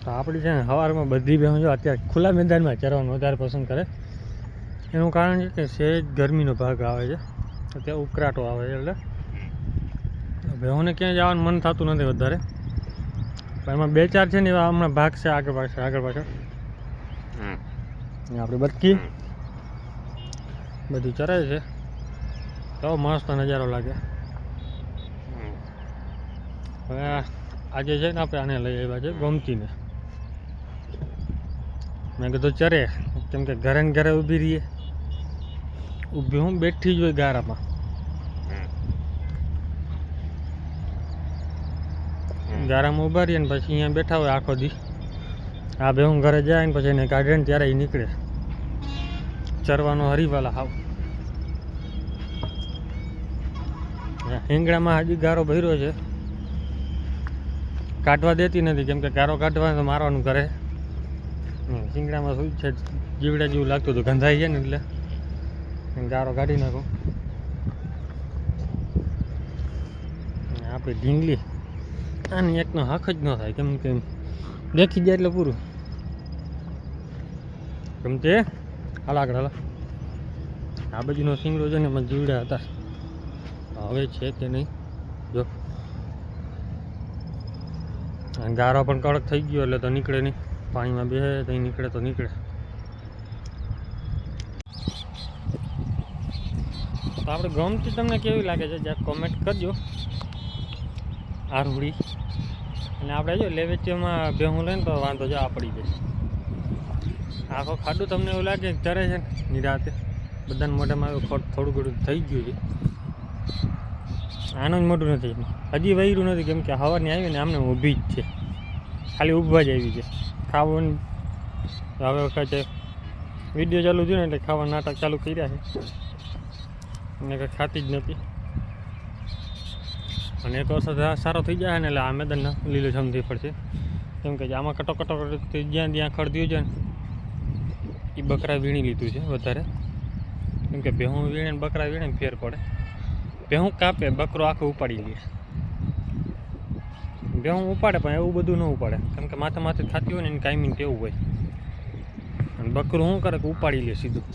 તો આપણી છે ને સવારમાં બધી બહેનો જો અત્યારે ખુલ્લા મેદાનમાં ચરવાનું વધારે પસંદ કરે. એનું કારણ છે કે સહેજ ગરમીનો ભાગ આવે છે, અત્યારે ઉકળાટો આવે છે, એટલે બહેનોને ક્યાંય જવાનું મન થતું નથી વધારે. પણ એમાં 2-4 છે ને એવા હમણાં ભાગ છે આગળ પાછળ. આપણે બટકી બધું ચરે છે, તો મસ્ત નજારો લાગે. હવે આજે છે ને આપણે આને લઈ આવ્યા છે ગોમતીને. મેં કીધું ચરે, કેમ કે ઘરે ને ઘરે ઊભી રહીએ, હું બેઠી જ હોય ગારામાં. ગારામાં ઊભા રહીએ ને પછી અહીંયા બેઠા હોય આખો દી. આ બે હું ઘરે જાય ને પછી એને કાઢે ને ત્યારે એ નીકળે ચરવાનો હરીવાલા હાવ. હિંગડામાં હજી ગારો ભર્યો છે, કાઢવા દેતી નથી, કેમ કે ગારો કાઢવા તો મારવાનું કરે. શીંગડામાં શું છે, જીવડા જેવું લાગતું હતું, ગંધાઈ છે ને એટલે ગારો કાઢી નાખું. આપણી ઢીંગલી આની એકનો હક જ ન થાય, કેમ કે દેખી જાય એટલે પૂરું. કેમ તે હાલ આગળ હાલ. આ બાજુનો શીંગડો છે ને એમાં જીવડા હતા, હવે છે કે નહીં જો. ગારો પણ કડક થઈ ગયો એટલે તો નીકળે નહીં, પાણીમાં બેસે તો નીકળે તો નીકળે. તો આપણે ગમતી તમને કેવી લાગે છે જ્યાં કોમેન્ટ કરજો. આરુડી અને આપણે જો લેવેચીમાં બેહું લઈને તો વાંધો જો પડી જશે. આખો ખાડું તમને એવું લાગે ચરે છે નિરાતે, બધાને મોઢામાં થોડું ઘણું થઈ ગયું છે. આનું જ મોટું નથી, હજી વૈરું નથી, કેમ કે હવાની આવી ને આમને ઊભી જ છે, ખાલી ઊભવા જ આવી છે. ખાવાનું હવે વખતે વિડીયો ચાલુ થયું ને એટલે ખાવા નાટક ચાલુ કર્યા છે, અને કંઈ ખાતી જ નથી. અને એક વરસાદ સારો થઈ જાય ને એટલે આ મેદાન લીલુંછમ થઈ પડશે, કેમ કે આમાં કટોકટો જ્યાં જ્યાં ખડદ્યું છે ને એ બકરા વીણી લીધું છે વધારે, કેમ કે ભેહું વીણે ને બકરા વીણે ને ફેર પડે. ભેહું કાપે, બકરો આખો ઉપાડી લે. ભેહું ઉપાડે પણ એવું બધું ન ઉપાડે, કેમ કે માથે માથે ખાતી હોય ને એને કાયમીને તેવું હોય. અને બકરું શું કરે કે ઉપાડી લે સીધું,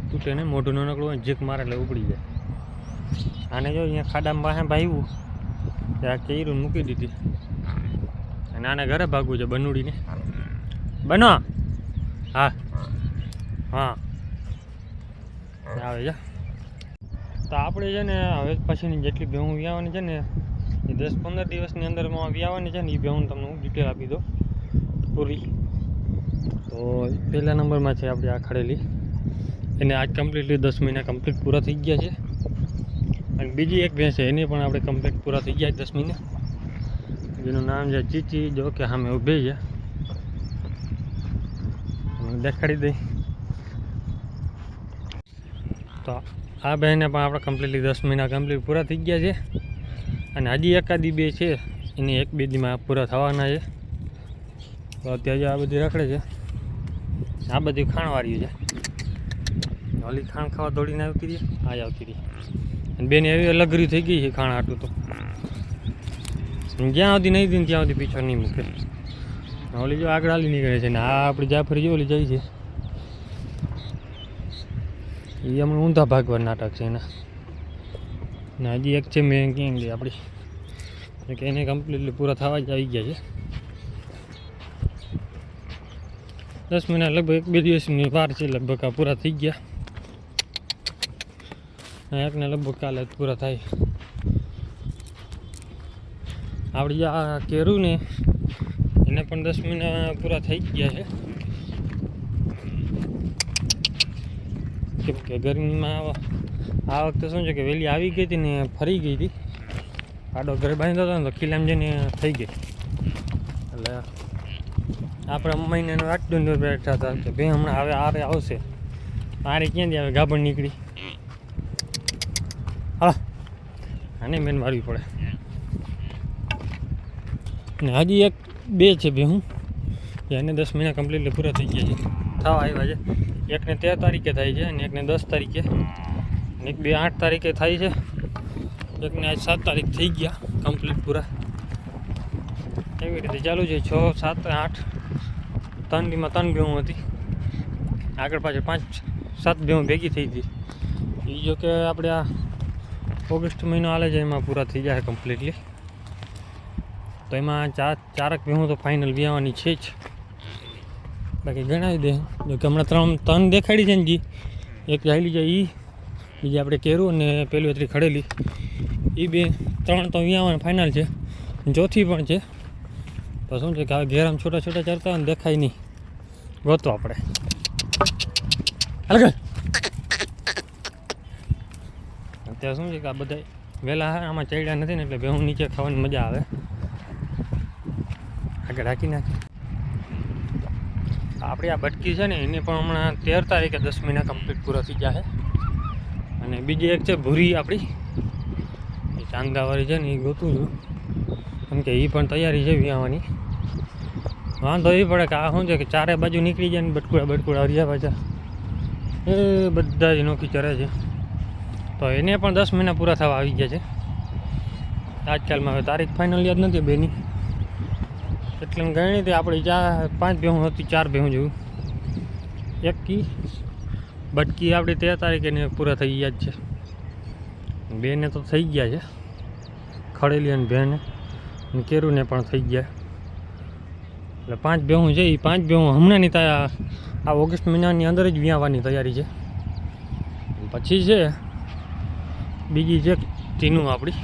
તૂટે ને મોઢું નાનકડું હોય, જીક મારે એટલે ઉપડી જાય. આને જો અહીંયા ખાડામાં પાસે ભાવ્યું ત્યાં કેરું મૂકી દીધી, અને આને ઘરે ભાગવું છે બનુડીને. બનો હા હા આવે છે. તો આપણે છે ને હવે પછીની જેટલી ભેહું વ્યાવાની છે ને એ 10-15 દિવસની અંદરમાં વ્યાવાની છે ને, એ ભેહું તમને હું ડિટેલ આપી દઉં પૂરી. તો પહેલા નંબરમાં છે આપણી આ ખડેલી, એને આજ કમ્પ્લીટલી 10 મહિના કમ્પ્લીટ પૂરા થઈ ગયા છે. અને બીજી એક ભેંસ છે એની પણ આપણે કમ્પ્લીટ પૂરા થઈ ગયા 10 મહિના, જેનું નામ છે ચીચી. જો કે સામે ઊભી છે, દેખાડી દઈ. તો આ બહેને પણ આપણે કમ્પ્લીટલી 10 મહિના કમ્પ્લીટ પૂરા થઈ ગયા છે. અને હજી એકાદી બે છે, એની 1-2 દીમાં પૂરા થવાના છે. તો અત્યારે આ બધી રખડે છે, આ બધી ખાણવાળી છે. ઓલી ખાણ ખાવા દોડીને આવતી રહી, આ આવતી રહી. અને બેન એવી અલગરી થઈ ગઈ છે ખાણ હાટું, તો જ્યાં સુધી નહીં દઈને ત્યાં સુધી પીછો નહીં મૂકે. ઓલી જો આગળ હાલી નીકળે છે ને આ આપણી જાફરી જો ઓલી જાય છે, એ હમણાં ઊંધા ભાગવા નાટક છે એના. ને હજી એક છે મેં ક્યાં ગઈ આપણી, કે એને કમ્પ્લીટલી પૂરા થવા જ આવી ગયા છે. 10 મહિના લગભગ 1-2 દિવસની વાર છે, લગભગ આ પૂરા થઈ ગયા. એકને લગભગ કાલે પૂરા થાય. આપણી આ કેરું ને એને પણ 10 મહિના પૂરા થઈ ગયા છે, કેમ કે ગરમીમાં આ વખતે શું છે કે વહેલી આવી ગઈ હતી ને ફરી ગઈ હતી. આડો ઘરે બાંધ્યો હતો ને તો ખીલામ જઈને થઈ ગઈ. એટલે આપણે મહિને આટલું બેઠા હતા કે ભાઈ હમણાં હવે આરે આવશે. આરે ક્યાંથી આવે, ગાભણ નીકળી. હા આને મેન મારવી પડે. ને હજી 1-2 છે ભેહું, એને 10 મહિના કમ્પ્લીટલી પૂરા થઈ ગયા છે, થવા આવ્યા છે. એકને 13 તારીખે થાય છે, અને એકને 10 તારીખે, અને એક 8 તારીખે થાય છે. એકને આજ 7 તારીખ થઈ ગયા કમ્પ્લીટ પૂરા. એવી રીતે ચાલુ છે. 6, 7, 8 3 દીમાં 3 ભેહું હતી. આગળ પાછળ 5, 7 ભેહું ભેગી થઈ હતી. એ જો કે આપણે આ ઓગસ્ટ મહિનો હાલે છે એમાં પૂરા થઈ જાય કમ્પ્લીટલી. તો એમાં ચારક ભેહું તો ફાઇનલ વ્યાવાની છે જ. બાકી ગણાવી દે જો કે હમણાં 3 દેખાડી છે ને જી. એક જાયેલી છે એ, બીજી આપણે કેરું અને પેલી અત્રી ખડેલી. એ 3 તો વ્યાવાના ફાઇનલ છે. ચોથી પણ છે. તો શું છે કે હવે ઘેરામ છોટા છોટા ચરતા હોય ને દેખાય નહીં, ગોતો આપણે. અત્યારે શું છે કે આ બધા વહેલા આમાં ચડ્યા નથી ને એટલે ભેહું નીચે ખાવાની મજા આવે. આગળ હાકી નાખી. આપણી આ બટકી છે ને એને પણ હમણાં 13 તારીખે 10 મહિના કમ્પ્લીટ પૂરા થઈ ગયા છે. અને બીજી એક છે ભૂરી આપણી, એ ચાંદાવાળી છે ને એ ગોતું છું, કેમ કે એ પણ તૈયારી છે વ્યાવાની. વાંધો એ પડે કે આ શું છે કે ચારે બાજુ નીકળી જાય ને બટકુડા હરિયા પાછા એ બધા જ નોખી ચરે છે. તો એને પણ 10 મહિના પૂરા થવા આવી ગયા છે આજકાલમાં. હવે તારીખ ફાઇનલ યાદ નથી બેની, એટલે ગણી હતી આપણી 5 ભેહું હતી, 4 ભેહું જેવું. એક કી બટકી આપણી 13 તારીખે ને પૂરા થઈ ગયા જ છે. 2 ને તો થઈ ગયા છે, ખડેલી અને ભેને અને કેરુંને પણ થઈ ગયા. એટલે 5 ભેહું છે. એ 5 ભેહું હમણાંની આ ઓગસ્ટ મહિનાની અંદર જ વ્યાવાની તૈયારી છે. પછી છે બીજી છે ટીનું આપણી,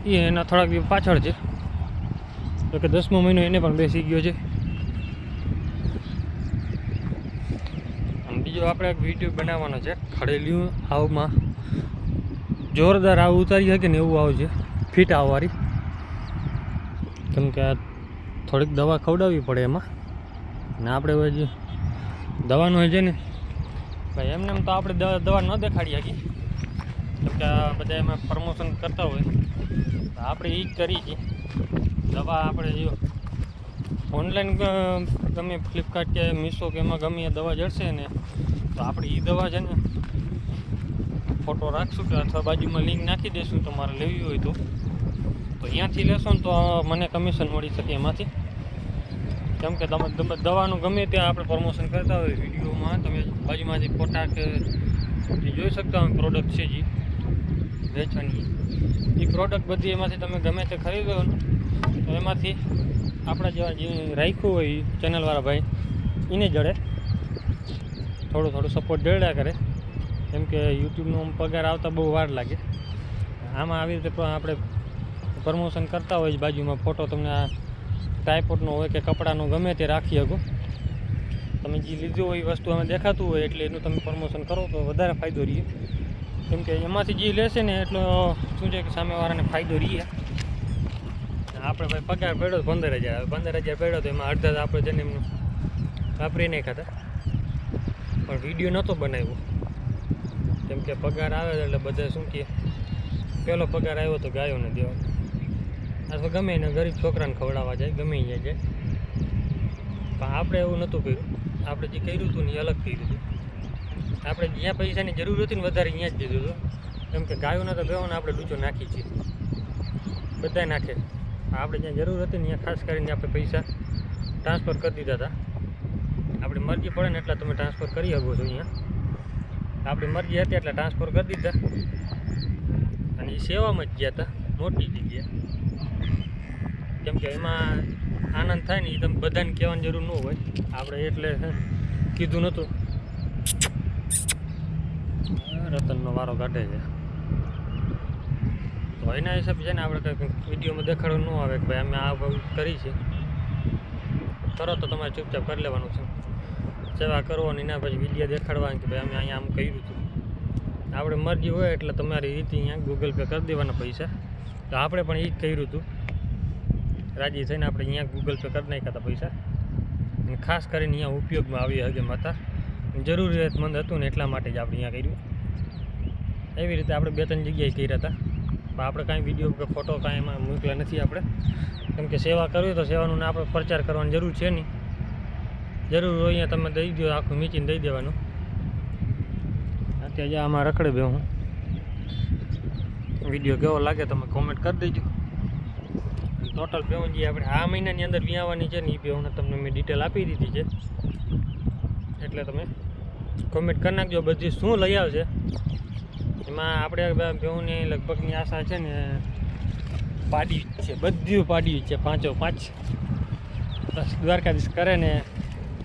એ એના થોડાક દિવસ પાછળ છે. તો કે 10મો મહિનો એને પણ બેસી ગયો છે. અને બીજો આપણે એક વિડીયો બનાવવાનો છે ખડેલિયું આવમાં જોરદાર આવ ઉતારી શકે ને એવું આવ છે, ફિટ આવવાળી. કેમ કે આ થોડીક દવા ખવડાવવી પડે એમાં. ને આપણે હવે જે દવાનું હોય છે ને ભાઈ એમને એમ તો આપણે દવા ન દેખાડી શકીએ, કેમ કે આ બધા એમાં પ્રમોશન કરતા હોય. આપણે એ જ કરી છે દવા. આપણે જો ઓનલાઈન ગમે ફ્લિપકાર્ટ કે મીશો કે એમાં ગમે એ દવા જડશે ને તો આપણે એ દવા છે ને ફોટો રાખશું કે અથવા બાજુમાં લિંક નાખી દઈશું તમારે લેવી હોય તો અહીંયાથી લેશો ને તો મને કમિશન મળી શકે એમાંથી. કેમ કે તમે દવાનું ગમે ત્યાં આપણે પ્રમોશન કરતા હોય વિડીયોમાં, તમે બાજુમાંથી ફોટા કે જોઈ શકતા હોય પ્રોડક્ટ છે જે વેચવાની. એ પ્રોડક્ટ બધી એમાંથી તમે ગમે તે ખરીદો ને તો એમાંથી આપણા જેવા જે રાખ્યું હોય ચેનલવાળા ભાઈ એને જડે, થોડું સપોર્ટ જડ્યા કરે. કેમ કે યુટ્યુબનો પગાર આવતા બહુ વાર લાગે. આમાં આવી રીતે આપણે પ્રમોશન કરતા હોય બાજુમાં ફોટો તમને આ ટ્રાયપોડનો હોય કે કપડાનો ગમે તે રાખી શકો. તમે જે લીધું હોય એ વસ્તુ અમે દેખાતું હોય એટલે એનું તમે પ્રમોશન કરો તો વધારે ફાયદો રહે. કેમ કે એમાંથી જે લેશે ને એટલો શું છે કે સામેવાળાને ફાયદો રહે. આપણે ભાઈ પગાર પડ્યો 15,000, 15,000 પડ્યો તો એમાં અડધા આપણે જઈને એમનું વાપરી નહીં ખાતા. પણ વિડીયો નહોતો બનાવ્યો કેમ કે પગાર આવે એટલે બધા શું કહે પહેલો પગાર આવ્યો તો ગાયોને દેવાનો, અથવા ગમે એને ગરીબ છોકરાને ખવડાવવા જાય, ગમે અહીંયા જાય. પણ આપણે એવું નહોતું કર્યું. આપણે જે કર્યું હતું ને એ અલગ કર્યું હતું. આપણે જ્યાં પૈસાની જરૂર હતી ને વધારે અહીંયા જ દીધું હતું. કેમ કે ગાયોના તો બેહોને આપણે ડૂચો નાખી છીએ, બધાય નાખે. આપણે જ્યાં જરૂર હતી ને ત્યાં ખાસ કરીને આપણે પૈસા ટ્રાન્સફર કરી દીધા હતા. આપણી મરજી પડે ને એટલા તમે ટ્રાન્સફર કરી શકો છો. અહીંયા આપણી મરજી હતી એટલે ટ્રાન્સફર કરી દીધા અને એ સેવામાં જ ગયા હતા, મોટી જગ્યા. કેમ કે એમાં આનંદ થાય ને એ તમે બધાને કહેવાની જરૂર ન હોય. આપણે એટલે કીધું નહોતું. રતનનો વારો કાઢે છે તો એના હિસાબે છે ને આપણે કંઈક વિડીયોમાં દેખાડવું ન આવે કે ભાઈ અમે આ કરી છે, કરો તો તમારે ચૂપચાપ કરી લેવાનું છે. સેવા કરવાની એના પછી વિડીયો દેખાડવાની કે ભાઈ અમે અહીંયા આમ કર્યું હતું. આપણે મરજી હોય એટલે તમારી રીતે અહીંયા ગૂગલ પે કરી દેવાના પૈસા. તો આપણે પણ એ જ કર્યું હતું, રાજી થઈને આપણે અહીંયા ગૂગલ પે કરી નાખ્યા હતા પૈસા. અને ખાસ કરીને અહીંયા ઉપયોગમાં આવી હગે માતા જરૂરિયાતમંદ હતું ને એટલા માટે જ આપણે અહીંયા કર્યું. એવી રીતે આપણે 2-3 જગ્યાએ કર્યા હતા. પણ આપણે કાંઈ વિડીયો કે ફોટો કાંઈ એમાં મૂકેલા નથી આપણે. કેમ કે સેવા કરવી તો સેવાનું આપણે પ્રચાર કરવાની જરૂર છે નહીં. જરૂર હોય અહીંયા તમે દઈ દો, આખું મીચીને દઈ દેવાનું. અત્યારે આમાં રખડે બે હું. વિડીયો કેવો લાગે તમે કોમેન્ટ કરી દેજો. ટોટલ ભેહું જે આપણે આ મહિનાની અંદર વિયાવાની છે ને એ ભેહુંને તમને મેં ડિટેલ આપી દીધી છે. એટલે તમે કોમેન્ટ કરી નાખજો બધી શું લઈ આવશે. એમાં આપણે ભેહુંની લગભગની આશા છે ને પાડી છે, બધી પાડી છે 5 બસ દ્વારકાધીશ કરે ને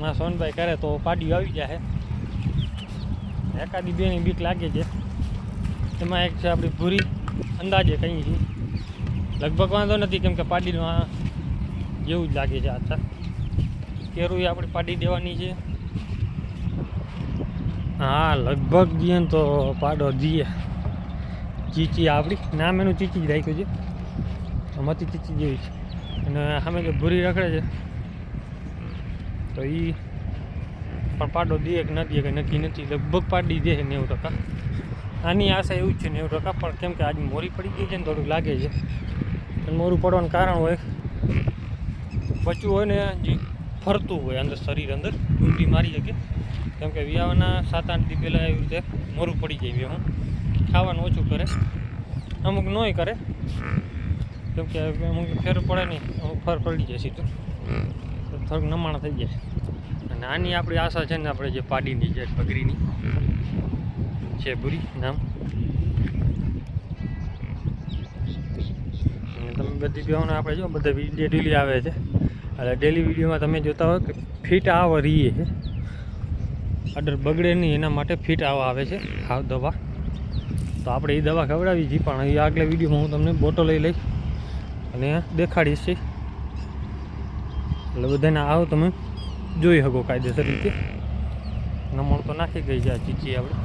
માં સોનભાઈ કરે તો પાડીઓ આવી જાય. એકાદી બેની બીક લાગે છે. એમાં એક છે આપણી ભૂરી, અંદાજે કંઈ છે લગભગ વાંધો નથી કેમ કે પાડીનું આ જેવું જ લાગે છે. આછા કેરું આપણે પાડી દેવાની છે. હા લગભગ જઈએ ને તો પાડો જઈએ. ચીચી આપણી નામ એનું ચીચી જ રાખ્યું છે, મતી ચીચી જેવી છે. અને સામે જે ભૂરી રખડે છે તો એ પણ પાડો દે કે ન દે કંઈ નક્કી નથી. લગભગ પાડી દે છે 90%. આની આશા એવું જ છે 90%, પણ કેમ કે આજ મોરી પડી ગઈ છે ને થોડુંક લાગે છે. અને મોરું પડવાનું કારણ હોય બચ્ચું હોય ને જે ફરતું હોય અંદર શરીર અંદર ઊંધી મારી શકે. કેમ કે વિયાવાના 7-8 દી પહેલાં એવી રીતે મોરું પડી જાય. હું ખાવાનું ઓછું કરે, અમુક નોય કરે કેમ કે અમુક ફેર પડે નહીં, અમુક ફર પડી જાય સીધું થોડુંક નમાણ થઈ જાય. અને આની આપણી આશા છે ને આપણે જે પાડીની છે બગરીની છે ભૂરી નામ. અને તમે બધી ભેહોને આપણે જો બધા વિડીયો ડેલી આવે છે. એટલે ડેલી વિડીયોમાં તમે જોતા હોય કે ફિટ આવા રહીએ છે, અડર બગડે નહીં એના માટે ફિટ આવા આવે છે આ દવા. તો આપણે એ દવા ખવડાવી છીએ, પણ એ આગલા વિડીયોમાં હું તમને બોટલ લઈ અને દેખાડીશ. એટલે બધાને આવો તમે જોઈ શકો કાયદેસર રીતે. નમણ તો નાખી ગઈ છે આ ચીચી આપણે.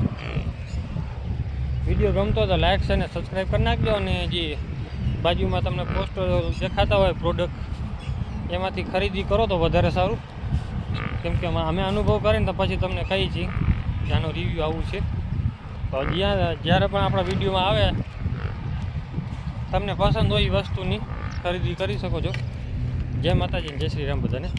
વિડીયો ગમતો તો લાઈક છે ને સબસ્ક્રાઈબ કરી નાખજો. અને જે બાજુમાં તમને પોસ્ટર દેખાતા હોય પ્રોડક્ટ એમાંથી ખરીદી કરો તો વધારે સારું. કેમ કે અમે અનુભવ કરીને તો પછી તમને કહી છીએ કે આનો રિવ્યૂ આવું છે. તો જ્યારે પણ આપણા વિડીયોમાં આવે તમને પસંદ હોય એ વસ્તુની ખરીદી કરી શકો છો. જય માતાજી, જય શ્રી રામ બધાને.